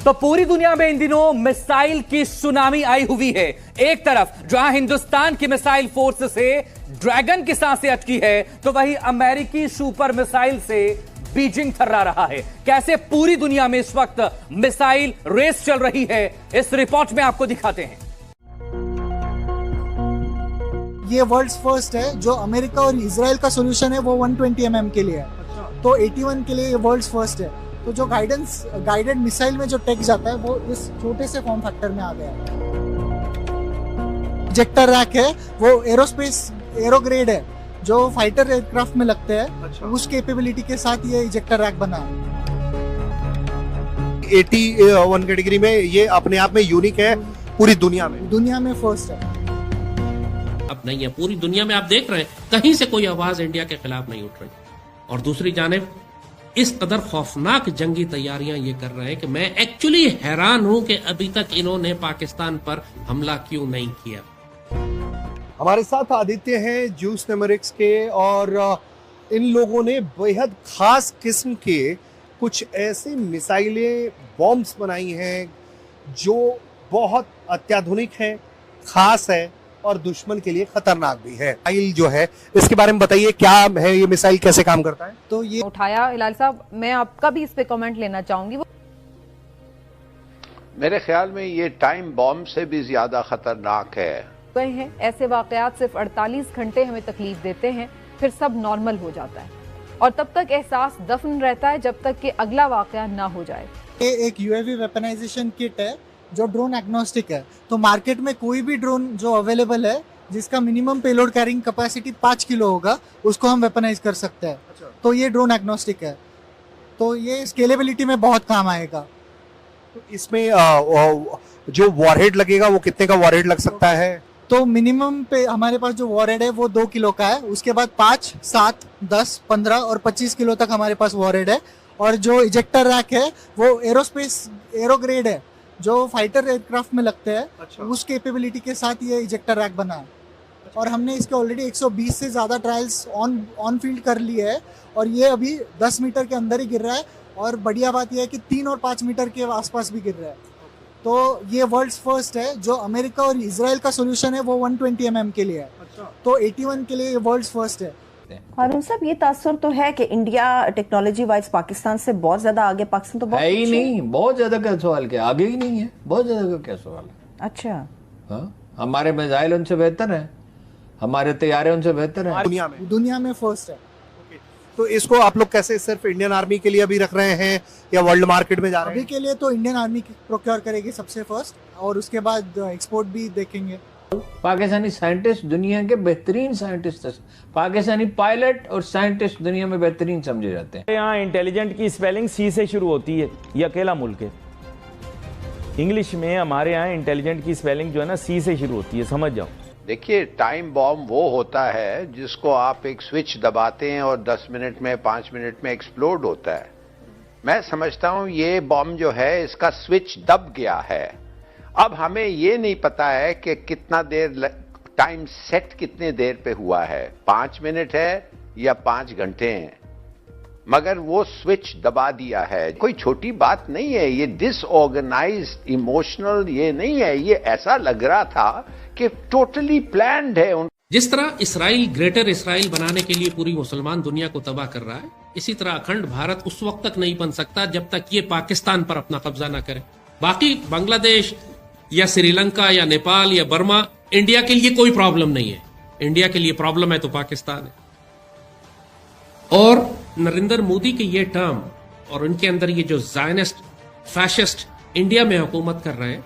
तो पूरी दुनिया में इन दिनों मिसाइल की सुनामी आई हुई है। एक तरफ जहां हिंदुस्तान की मिसाइल फोर्स से ड्रैगन की सांसें अटकी है, तो वहीं अमेरिकी सुपर मिसाइल से बीजिंग थर्रा रहा है। कैसे पूरी दुनिया में इस वक्त मिसाइल रेस चल रही है, इस रिपोर्ट में आपको दिखाते हैं। ये वर्ल्ड्स फर्स्ट है। जो अमेरिका और इजराइल का सॉल्यूशन है वो 120 mm के लिए है। तो 81 के लिए ये वर्ल्ड्स फर्स्ट है। तो जो गाइडेड मिसाइल में जो टेक जाता है वो इस छोटे से फॉर्म फैक्टर में आ गया है। इजेक्टर रैक है, वो एरो ग्रेड है, जो फाइटर एयरक्राफ्ट में लगते हैं। उस कैपेबिलिटी के साथ ये इजेक्टर रैक बना है। 81 कैटेगरी में ये अपने आप में यूनिक है, पूरी दुनिया में फर्स्ट है। अब नहीं है, पूरी दुनिया में आप देख रहे हैं कहीं से कोई आवाज इंडिया के खिलाफ नहीं उठ रही। और दूसरी जानिब इस कदर खौफनाक जंगी तैयारियां ये कर रहे हैं कि मैं एक्चुअली हैरान हूं कि अभी तक इन्होंने पाकिस्तान पर हमला क्यों नहीं किया। हमारे साथ आदित्य हैं जूस नेमरिक्स के, और इन लोगों ने बेहद खास किस्म के कुछ ऐसे मिसाइलें बॉम्ब्स बनाई हैं जो बहुत अत्याधुनिक हैं, खास है और दुश्मन के लिए खतरनाक भी है। मिसाइल जो है इसके बारे में बताइए, क्या है ये मिसाइल, कैसे काम करता है? तो ये उठाया हिलाल साहब, मैं आपका भी इस पे कमेंट लेना चाहूंगी। मेरे ख्याल में ये टाइम बॉम्ब से भी ज्यादा खतरनाक है। ऐसे वाकयात सिर्फ 48 घंटे हमें तकलीफ देते हैं, फिर सब नॉर्मल हो जाता है और तब तक एहसास दफन रहता है जब तक कि अगला वाकया ना हो जाए। ये एक यूएवी वेपनाइजेशन किट है जो ड्रोन एग्नोस्टिक है। तो मार्केट में कोई भी ड्रोन जो अवेलेबल है जिसका minimum payload carrying capacity 5 kilo होगा, उसको हम वेपनाइज कर सकते हैं। तो ये ड्रोन एग्नोस्टिक है, तो ये स्केलेबिलिटी में बहुत काम आएगा। तो इसमें जो वॉरहेड लगेगा वो कितने का वॉरहेड लग सकता है? तो मिनिमम पे हमारे पास जो वॉरहेड है वो 2 किलो का है। उसके बाद 5, 7, 10, 15 और 25 किलो तक हमारे पास वॉरहेड है। और जो इजेक्टर रैक है वो एरो ग्रेड है, जो फाइटर एयरक्राफ्ट में लगते हैं। उस कैपेबिलिटी के साथ ये इजेक्टर रैक बना है। और हमने इसके ऑलरेडी 120 से ज़्यादा ट्रायल्स ऑन फील्ड कर लिए है और ये अभी 10 मीटर के अंदर ही गिर रहा है। और बढ़िया बात यह है कि 3 और 5 मीटर के आसपास भी गिर रहा है। तो ये वर्ल्ड्स फर्स्ट है। जो अमेरिका और इजराइल का सॉल्यूशन है वो 120 mm के लिए है। तो 81 के लिए ये वर्ल्ड्स फर्स्ट है। हारून साहब, ये तासुर तो है कि इंडिया टेक्नोलॉजी वाइज पाकिस्तान से बहुत ज्यादा आगे। पाकिस्तान तो बहुत है ही नहीं, बहुत ज्यादा का सवाल, क्या आगे ही नहीं है, बहुत ज्यादा का क्या सवाल है। अच्छा, हाँ, हमारे मिसाइल उनसे बेहतर है, हमारे तैयारे उनसे बेहतर है, दुनिया में फर्स्ट है। तो इसको आप लोग कैसे सिर्फ इंडियन आर्मी के लिए अभी रख रहे हैं या वर्ल्ड मार्केट में जा रहे हैं? अभी के लिए तो इंडियन आर्मी प्रोक्योर करेगी सबसे फर्स्ट, और उसके बाद एक्सपोर्ट भी देखेंगे। पाकिस्तानी साइंटिस्ट दुनिया के बेहतरीन साइंटिस्ट, पाकिस्तानी पायलट और साइंटिस्ट दुनिया में बेहतरीन समझे जाते हैं। यहाँ इंटेलिजेंट की स्पेलिंग सी से शुरू होती है, ये अकेला मुल्क है। इंग्लिश में हमारे यहाँ इंटेलिजेंट की स्पेलिंग जो है ना सी से शुरू होती है, समझ जाओ। देखिए, टाइम बॉम्ब वो होता है जिसको आप एक स्विच दबाते हैं और 10 मिनट में 5 मिनट में एक्सप्लोड होता है। मैं समझता हूं ये बॉम्ब जो है इसका स्विच दब गया है। अब हमें ये नहीं पता है कि कितना देर टाइम सेट कितने देर पे हुआ है, 5 मिनट है या 5 घंटे हैं, मगर वो स्विच दबा दिया है। कोई छोटी बात नहीं है, ये डिसऑर्गेनाइज्ड इमोशनल ये नहीं है, ये ऐसा लग रहा था कि टोटली प्लान्ड है। जिस तरह इसराइल ग्रेटर इसराइल बनाने के लिए पूरी मुसलमान दुनिया को तबाह कर रहा है, इसी तरह अखंड भारत उस वक्त तक नहीं बन सकता जब तक ये पाकिस्तान पर अपना कब्जा ना करे। बाकी बांग्लादेश या श्रीलंका या नेपाल या बर्मा इंडिया के लिए कोई प्रॉब्लम नहीं है। इंडिया के लिए प्रॉब्लम है तो पाकिस्तान है। और नरेंद्र मोदी के ये टर्म और उनके अंदर ये जो ज़ायनिस्ट फैशिस्ट इंडिया में हुकूमत कर रहे हैं,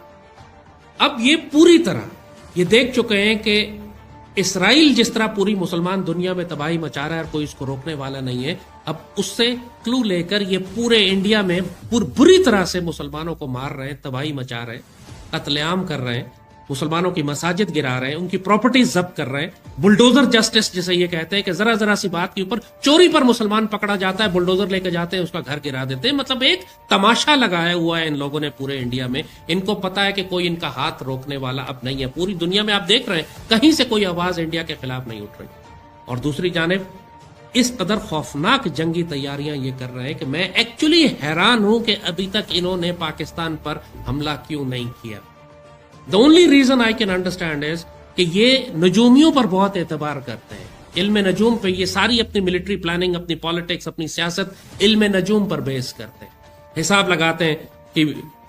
अब ये पूरी तरह ये देख चुके हैं कि इसराइल जिस तरह पूरी मुसलमान दुनिया में तबाही मचा रहा है और कोई इसको रोकने वाला नहीं है, अब उससे क्लू लेकर ये पूरे इंडिया में बुरी तरह से मुसलमानों को मार रहे हैं, तबाही मचा रहे हैं, कत्लेआम कर रहे हैं, मुसलमानों की मसाजिद गिरा रहे हैं, उनकी प्रॉपर्टीज जब्त कर रहे हैं। बुलडोजर जस्टिस जिसे ये कहते हैं कि जरा जरा सी बात के ऊपर चोरी पर मुसलमान पकड़ा जाता है, बुलडोजर लेके जाते हैं, उसका घर गिरा देते हैं। मतलब एक तमाशा लगाया हुआ है इन लोगों ने पूरे इंडिया में। इनको पता है कि कोई इनका हाथ रोकने वाला अब नहीं है। पूरी दुनिया में आप देख रहे हैं कहीं से कोई आवाज इंडिया के खिलाफ नहीं उठ रही। और दूसरी जानिब इस कदर खौफनाक जंगी तैयारियां ये कर रहे हैं कि मैं एक्चुअली हैरान हूं कि अभी तक इन्होंने पाकिस्तान पर हमला क्यों नहीं किया। The only reason I can understand is कि ये नजूमियों पर बहुत एतबार करते हैं, इल्म नजूम पे। ये सारी अपनी मिलिट्री प्लानिंग, अपनी पॉलिटिक्स, अपनी सियासत इल्म नजूम पर बेस करते हैं। हिसाब लगाते हैं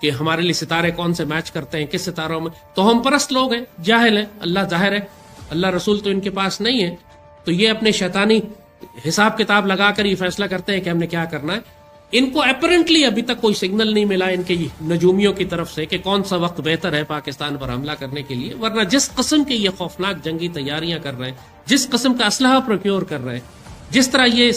कि हमारे लिए सितारे कौन से मैच करते हैं, किस सितारों में। तो हम परस्त लोग हैं, जाहिल हैं, अल्लाह जाहिर है, अल्लाह रसूल तो इनके पास नहीं है। तो ये अपने शैतानी हिसाब किताब लगाकर ये फैसला करते हैं कि हमने क्या करना है। इनको अपरेंटली अभी तक कोई सिग्नल नहीं मिला इनके नजूमियों की तरफ से कि कौन सा वक्त बेहतर है पाकिस्तान पर हमला करने के लिए। वरना जिस किस्म की ये खौफनाक जंगी तैयारियां कर रहे हैं, जिस किस्म का असलहा प्रोक्योर कर रहे हैं, जिस तरह ये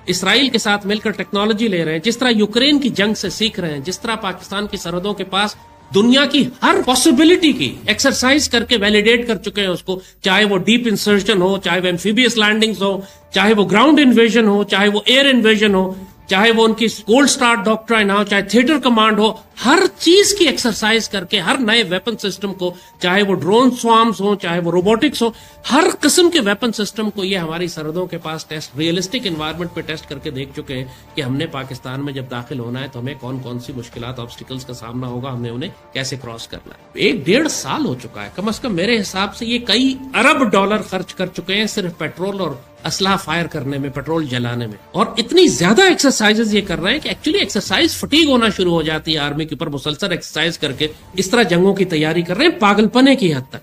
इसराइल के साथ मिलकर टेक्नोलॉजी ले रहे हैं, जिस तरह यूक्रेन की जंग से सीख रहे हैं, जिस तरह पाकिस्तान की सरहदों के पास दुनिया की हर पॉसिबिलिटी की एक्सरसाइज करके वैलिडेट कर चुके हैं उसको, चाहे वो डीप इंसर्शन हो, चाहे वो एम्फीबियस लैंडिंग्स हो, चाहे वो ग्राउंड इन्वेजन हो, चाहे वो एयर इन्वेजन हो, चाहे वो उनकी गोल्ड स्टार डॉक्ट्राइन हो, चाहे थिएटर कमांड हो, हर चीज की एक्सरसाइज करके हर नए वेपन सिस्टम को, चाहे वो ड्रोन स्वार्म्स हो, चाहे वो रोबोटिक्स हो, हर किस्म के वेपन सिस्टम को ये हमारी सरहदों के पास टेस्ट, रियलिस्टिक एनवायरनमेंट पे टेस्ट करके देख चुके हैं कि हमने पाकिस्तान में जब दाखिल होना है तो हमें कौन कौन सी मुश्किलात, ऑब्स्टिकल्स का सामना होगा, हमने उन्हें कैसे क्रॉस करना है। 1-1.5 साल हो चुका है, कम से कम मेरे हिसाब से ये कई अरब डॉलर खर्च कर चुके हैं सिर्फ पेट्रोल और असला फायर करने में, पेट्रोल जलाने में। और इतनी ज्यादा एक्सरसाइजेज ये कर रहे हैं कि एक्चुअली एक्सरसाइज फटीग होना शुरू हो जाती है आर्मी के ऊपर। मुसलसल एक्सरसाइज करके इस तरह जंगों की तैयारी कर रहे हैं पागलपने की हद तक।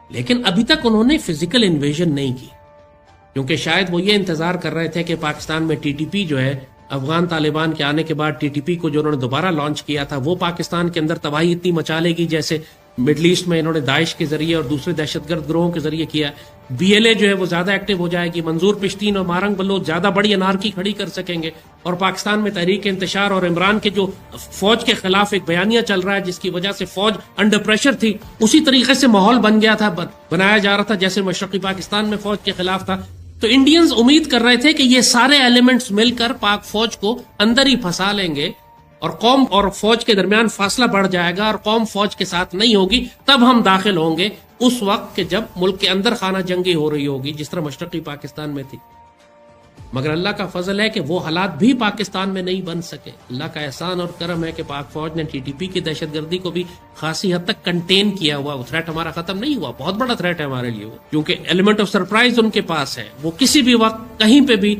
लेकिन अभी तक उन्होंने फिजिकल इन्वेजन नहीं की, क्योंकि शायद वो ये इंतजार कर रहे थे कि पाकिस्तान में टीटीपी जो है, अफगान तालिबान के आने के बाद टीटीपी को जो उन्होंने दोबारा लॉन्च किया था, वो पाकिस्तान के अंदर तबाही इतनी मचा लेगी जैसे मिडल ईस्ट में इन्होंने दाइश के जरिए और दूसरे दहशतगर्द ग्रोहों के जरिए किया। बीएलए जो है वो ज्यादा एक्टिव हो जाएगी, मंजूर पिश्तीन और मारंग बलोच ज्यादा बड़ी अनारकी खड़ी कर सकेंगे। और पाकिस्तान में तहरीक इंतशार और इमरान के जो फौज के खिलाफ एक बयानिया चल रहा है जिसकी वजह से फौज अंडर प्रेशर थी, उसी तरीके से माहौल बन गया था, बनाया जा रहा था जैसे मशरकी पाकिस्तान में फौज के खिलाफ था। तो इंडियंस उम्मीद कर रहे थे कि ये सारे एलिमेंट्स मिलकर पाक फौज को अंदर ही फंसा लेंगे और कौम और फौज के दरमियान फासला बढ़ जाएगा और कौम फौज के साथ नहीं होगी, तब हम दाखिल होंगे उस वक्त के जब मुल्क के अंदर खाना जंगी हो रही होगी, जिस तरह मशरकी पाकिस्तान में थी। मगर अल्लाह का फजल है कि वो हालात भी पाकिस्तान में नहीं बन सके। अल्लाह का एहसान और करम है कि पाक फौज ने टीटीपी की दहशतगर्दी को भी खासी हद तक कंटेन किया हुआ। वो थ्रेट हमारा खत्म नहीं हुआ, बहुत बड़ा थ्रेट है हमारे लिए वो, क्योंकि एलिमेंट ऑफ सरप्राइज उनके पास है। वो किसी भी वक्त कहीं पे भी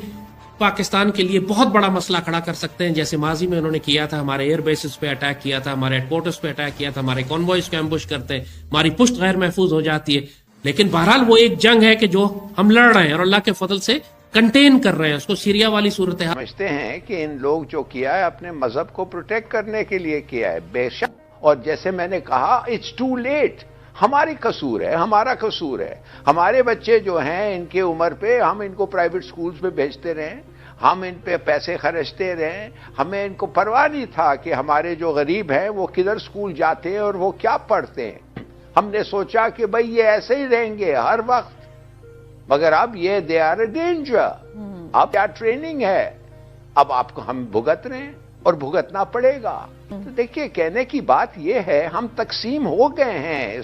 पाकिस्तान के लिए बहुत बड़ा मसला खड़ा कर सकते हैं, जैसे माजी में उन्होंने किया था, हमारे एयर बेसिस पे अटैक किया था, हमारे हेडक्वार्टर्स पे अटैक किया था, हमारे कॉन्वॉयज को एम्बुश करते हैं, हमारी पुश्त गैर महफूज हो जाती है। लेकिन बहरहाल वो एक जंग है कि जो हम लड़ रहे हैं और अल्लाह के फजल से कंटेन कर रहे हैं उसको। सीरिया वाली सूरत है, समझते हैं कि इन लोग जो किया है अपने मजहब को प्रोटेक्ट करने के लिए किया है, बेशक। और जैसे मैंने कहा, इट्स टू लेट। हमारी कसूर है, हमारा कसूर है। हमारे बच्चे जो हैं इनके उम्र पे हम इनको प्राइवेट स्कूल्स में भेजते रहे, हम इन पे पैसे खर्चते रहे, हमें इनको परवाह नहीं था कि हमारे जो गरीब हैं वो किधर स्कूल जाते हैं और वो क्या पढ़ते हैं। हमने सोचा कि भाई ये ऐसे ही रहेंगे हर वक्त, मगर अब ये दे आर ए डेंजर। अब क्या ट्रेनिंग है, अब आपको हम भुगत रहे हैं और भुगतना पड़ेगा। तो देखिए, कहने की बात ये है, हम तकसीम हो गए हैं।